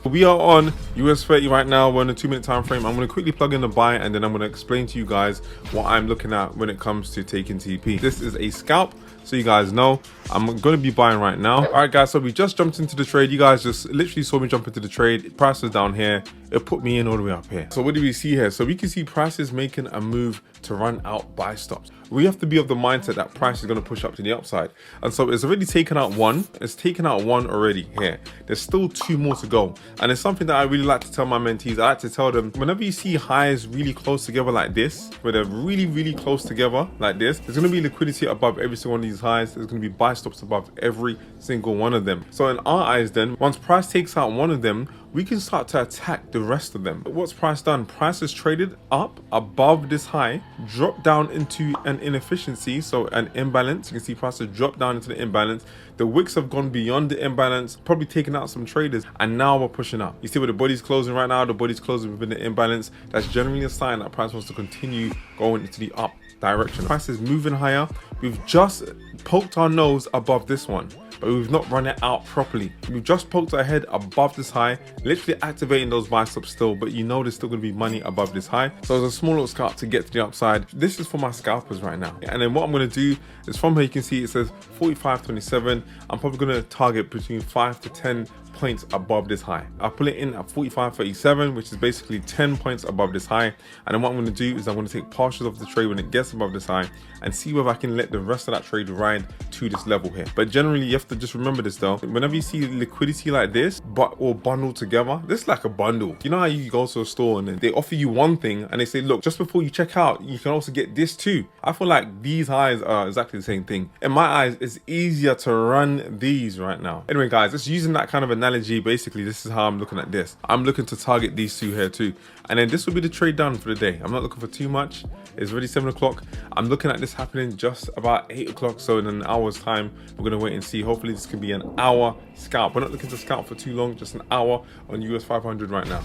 We are on US 30 right now. We're on a 2-minute time frame. I'm going to quickly plug in the buy and then I'm going to explain to you guys what I'm looking at when it comes to taking TP. This is a scalp, so you guys know I'm going to be buying right now. All right, guys, so we just jumped into the trade. You guys just literally saw me jump into the trade. Price was down here. It put me in all the way up here. So what do we see here? So we can see price is making a move to run out buy stops. We have to be of the mindset that price is going to push up to the upside. And so it's already taken out one. It's taken out one already here. There's still 2 more to go. And it's something that I really like to tell my mentees. I like to tell them, whenever you see highs really close together like this, where they're really, really close together like this, there's going to be liquidity above every single one of these highs. There's going to be buy stops above every single one of them. So in our eyes then, once price takes out one of them, we can start to attack the rest of them. What's price done? Price has traded up above this high, dropped down into an inefficiency, so an imbalance. You can see price has dropped down into the imbalance. The wicks have gone beyond the imbalance, probably taken out some traders, and now we're pushing up. You see where the body's closing right now, the body's closing within the imbalance. That's generally a sign that price wants to continue going into the up direction. Price is moving higher. We've just poked our nose above this one, but we've not run it out properly. We've just poked our head above this high, literally activating those buy stops still, but you know there's still going to be money above this high. So it's a small little scalp to get to the upside. This is for my scalpers right now. And then what I'm going to do is, from here you can see it says 45.27. I'm probably going to target between 5 to 10 points above this high. I'll pull it in at 45.37, which is basically 10 points above this high. And then what I'm going to do is I'm going to take partials of the trade when it gets above this high and see whether I can let the rest of that trade ride to this level here. But generally, you have to just remember this though. Whenever you see liquidity like this, but all bundled together, this is like a bundle. You know how you go to a store and then they offer you one thing and they say, look, just before you check out, you can also get this too. I feel like these highs are exactly the same thing. In my eyes, it's easier to run these right now. Anyway, guys, just using that kind of analogy, basically, this is how I'm looking at this. I'm looking to target these two here too. And then this will be the trade done for the day. I'm not looking for too much. It's already 7 o'clock. I'm looking at this happening just about 8 o'clock. So in an hour's time, we're going to wait and see. Hopefully this can be an hour scalp. We're not looking to scalp for too long, just an hour on US 500 right now.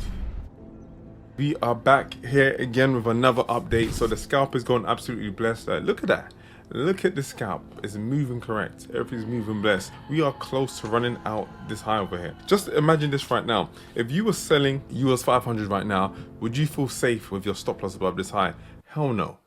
We are back here again with another update. So the scalp is going absolutely blessed. Look at that. Look at the scalp. It's moving correct. Everything's moving blessed. We are close to running out this high over here. Just imagine this right now. If you were selling US 500 right now, would you feel safe with your stop loss above this high? Hell no.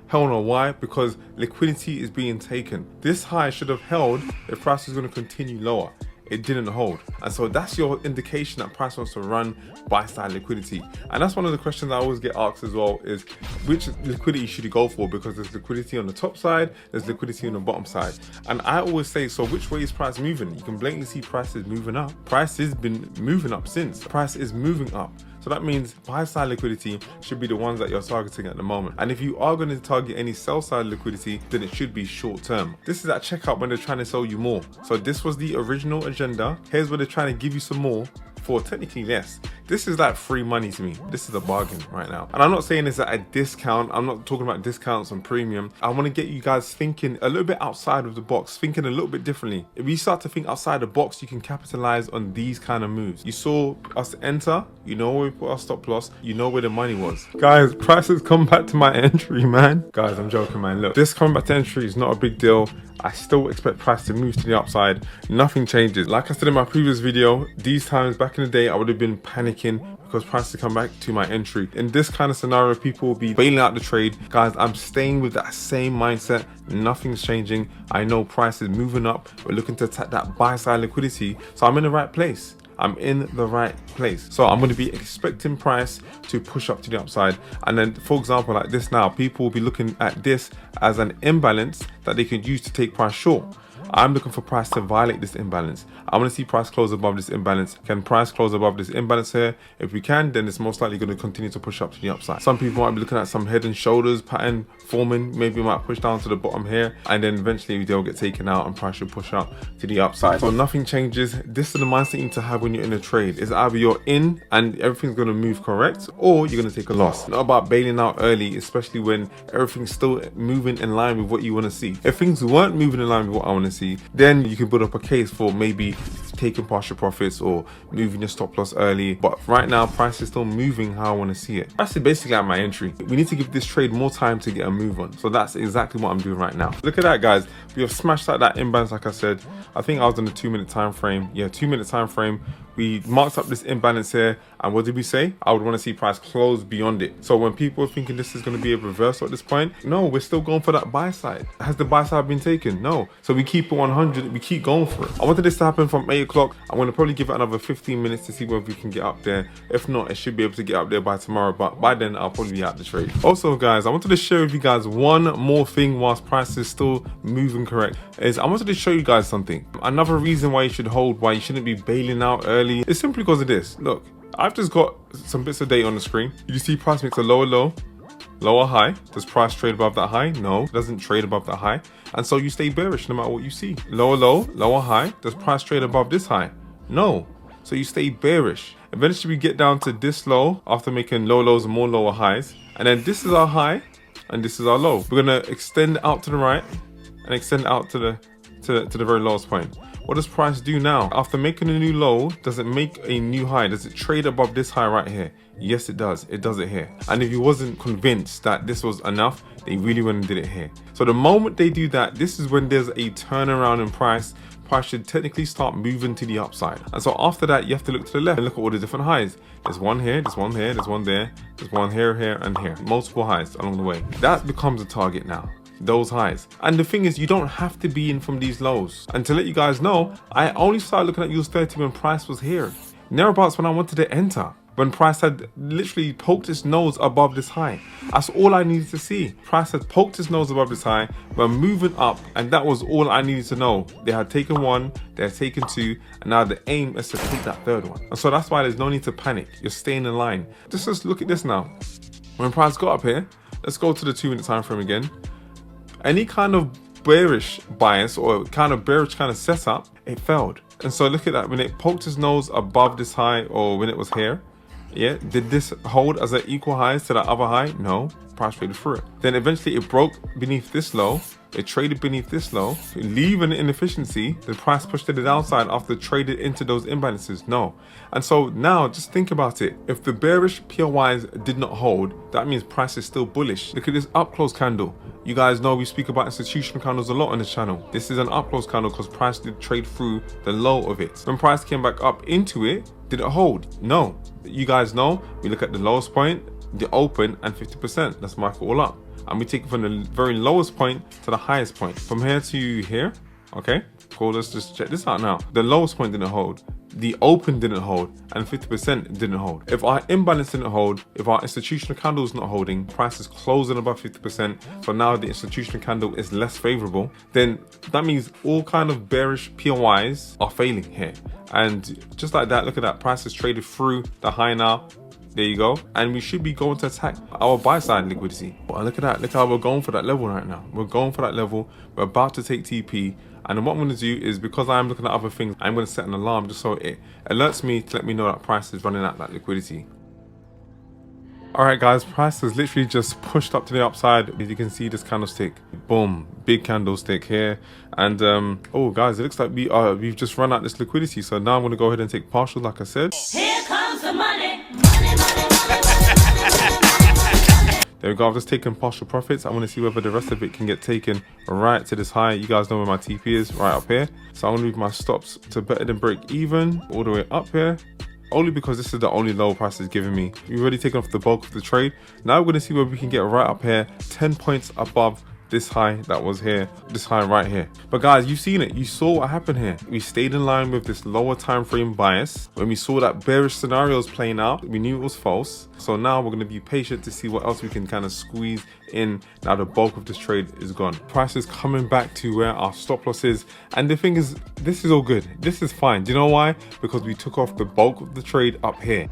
Hell no. Why? Because liquidity is being taken. This high should have held if price is going to continue lower. It didn't hold, and so that's your indication that price wants to run buy side liquidity. And that's one of the questions I always get asked as well, is which liquidity should you go for? Because there's liquidity on the top side, there's liquidity on the bottom side. And I always say, so which way is price moving? You can blatantly see price is moving up. Price has been moving up since. Price is moving up. So that means buy side liquidity should be the ones that you're targeting at the moment. And if you are going to target any sell side liquidity, then it should be short term. This is at checkout when they're trying to sell you more. So this was the original agenda. Here's where they're trying to give you some more for technically less. This is like free money to me. This is a bargain right now. And I'm not saying this at a discount. I'm not talking about discounts on premium. I want to get you guys thinking a little bit outside of the box, thinking a little bit differently. If you start to think outside the box, you can capitalize on these kind of moves. You saw us enter, you know where we put our stop loss, you know where the money was. Guys, prices come back to my entry, man. Guys, I'm joking, man. Look, this coming back to entry is not a big deal. I still expect price to move to the upside. Nothing changes. Like I said in my previous video, these times back in the day, I would have been panicking because price to come back to my entry. In this kind of scenario, people will be bailing out the trade. Guys, I'm staying with that same mindset. Nothing's changing. I know price is moving up. We're looking to attack that buy side liquidity. So I'm in the right place. I'm in the right place. So I'm going to be expecting price to push up to the upside. And then, for example, like this now, people will be looking at this as an imbalance that they can use to take price short. I'm looking for price to violate this imbalance. I want to see price close above this imbalance. Can price close above this imbalance here? If we can, then it's most likely going to continue to push up to the upside. Some people might be looking at some head and shoulders pattern forming. Maybe we might push down to the bottom here, and then eventually they'll get taken out and price should push up to the upside. So nothing changes. This is the mindset you need to have when you're in a trade. It's either you're in and everything's going to move correct, or you're going to take a loss. Not about bailing out early, especially when everything's still moving in line with what you want to see. If things weren't moving in line with what I want to see, then you can build up a case for maybe taking partial profits or moving your stop loss early. But right now, price is still moving how I want to see it. That's basically at my entry. We need to give this trade more time to get a move on. So that's exactly what I'm doing right now. Look at that, guys. We have smashed out that imbalance, like I said. I think I was on a 2-minute time frame. Yeah, 2-minute time frame. We marked up this imbalance here, and what did we say? I would want to see price close beyond it. So when people are thinking this is going to be a reversal at this point, no, we're still going for that buy side. Has the buy side been taken? No. So we keep it 100, we keep going for it. I wanted this to happen from 8 o'clock. I'm going to probably give it another 15 minutes to see whether we can get up there. If not, it should be able to get up there by tomorrow, but by then I'll probably be out the trade. Also guys, I wanted to share with you guys one more thing whilst price is still moving correct, is I wanted to show you guys something. Another reason why you should hold, why you shouldn't be bailing out early, is simply because of this. Look, I've just got some bits of data on the screen. You see price makes a lower low, lower high. Does price trade above that high? No, it doesn't trade above that high. And so you stay bearish no matter what you see. Lower low, lower high. Does price trade above this high? No. So you stay bearish. Eventually we get down to this low after making low lows and more lower highs. And then this is our high and this is our low. We're gonna extend out to the right and extend out to the very lowest point. What does price do now? After making a new low, does it make a new high? Does it trade above this high right here? Yes, it does. It does it here. And if you wasn't convinced that this was enough, they really went and did it here. So the moment they do that, this is when there's a turnaround in price. Price should technically start moving to the upside. And so after that, you have to look to the left and look at all the different highs. There's one here, there's one here, there's one there, there's one here, here, and here. Multiple highs along the way. That becomes a target now. Those highs. And the thing is, you don't have to be in from these lows. And to let you guys know, I only started looking at US 30 when price was here. Thereabouts when I wanted to enter. When price had literally poked its nose above this high. That's all I needed to see. Price had poked its nose above this high, we're moving up, and that was all I needed to know. They had taken one, they had taken two, and now the aim is to take that third one. And so that's why there's no need to panic. You're staying in line. Just look at this now. When price got up here, let's go to the 2-minute time frame again. Any kind of bearish bias or kind of bearish kind of setup, it failed. And so look at that, when it poked its nose above this high, or when it was here, yeah, did this hold as an equal highs to that other high? No, price traded through it. Then eventually it broke beneath this low, it traded beneath this low, leaving an inefficiency. The price pushed to the downside after traded into those imbalances. No. And so now just think about it. If the bearish POIs did not hold, that means price is still bullish. Look at this up close candle. You guys know we speak about institutional candles a lot on this channel. This is an up close candle because price did trade through the low of it. When price came back up into it, did it hold? No. You guys know we look at the lowest point, the open, and 50%. Let's mark it all up. And we take it from the very lowest point to the highest point. From here to here, okay? Cool, let's just check this out now. The lowest point didn't hold, the open didn't hold, and 50% didn't hold. If our imbalance didn't hold, if our institutional candle is not holding, price is closing above 50%, so now the institutional candle is less favorable, then that means all kind of bearish POIs are failing here. And just like that, look at that, price is traded through the high now. There you go. And we should be going to attack our buy side liquidity. But look at that. Look how we're going for that level right now. We're going for that level. We're about to take TP. And then what I'm going to do is, because I'm looking at other things, I'm going to set an alarm just so it alerts me to let me know that price is running out that liquidity. Alright guys, price has literally just pushed up to the upside. As you can see, this candlestick, boom, big candlestick here. And oh guys, it looks like we've just run out this liquidity. So now I'm going to go ahead and take partial, like I said. Here comes the money. There we go, I've just taken partial profits. I want to see whether the rest of it can get taken right to this high. You guys know where my TP is, right up here. So I'm going to move my stops to better than break even, all the way up here. Only because this is the only low price is giving me. We've already taken off the bulk of the trade. Now we're going to see where we can get right up here, 10 points above this high that was here, this high right here. But guys, you've seen it. You saw what happened here. We stayed in line with this lower time frame bias. When we saw that bearish scenarios playing out, we knew it was false. So now we're going to be patient to see what else we can kind of squeeze in. Now the bulk of this trade is gone. Price is coming back to where our stop loss is. And the thing is, this is all good. This is fine. Do you know why? Because we took off the bulk of the trade up here.